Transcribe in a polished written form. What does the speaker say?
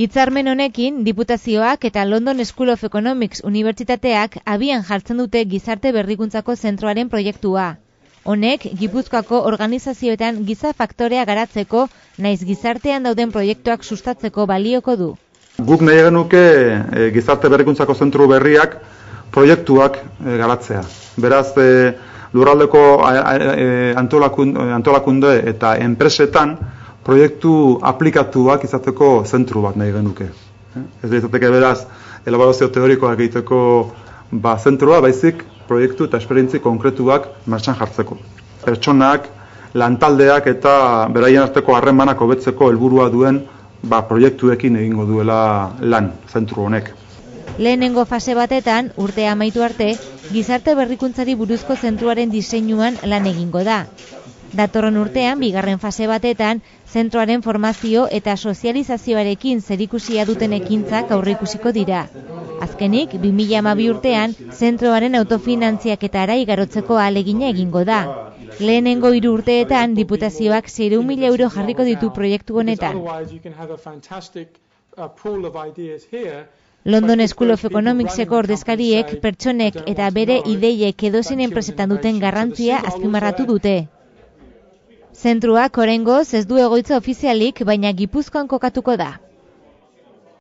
Hitzarmen honekin, Diputazioak eta London School of Economics unibertsitateak abian jartzen dute gizarte berrikuntzako zentroaren proiektua. Honek, Gipuzkoako organizazioetan giza faktorea garatzeko, naiz gizartean dauden proiektuak sustatzeko balioko du. Guk nahi genuke gizarte berrikuntzako zentru berriak proiektuak garatzea. Beraz, lurraldeko antolakunde eta enpresetan proiektu aplikatuak izateko zentru bat nahi genuke. Ez izateke beraz, elaborazio teorikoak egiteko zentrua, baizik proiektu eta esperientzi konkretuak martxan jartzeko. Pertsonak, lantaldeak eta beraien arteko harremanak hobetzeko helburua duen proiektuekin egingo duela lan zentru honek. Lehenengo fase batetan, urtea amaitu arte, gizarte berrikuntzari buruzko zentruaren diseinuan lan egingo da. Datorren urtean, bigarren fase batetan, zentroaren formazio eta sozializazioarekin zerikusia duten ekintzak aurreikusiko dira. Azkenik, 2012 urtean, zentroaren autofinantziaketara igarotzeko ahalegina egingo da. Lehenengo 3 urteetan, Diputazioak 600.000 euro jarriko ditu proiektu honetan. London School of Economicseko ordezkariek, pertsonek eta bere ideiek edozein enpresetan duten garrantzia azpimarratu dute. Zentruak oraingoz ez du egoitza ofizialik, baina Gipuzkoan kokatuko da.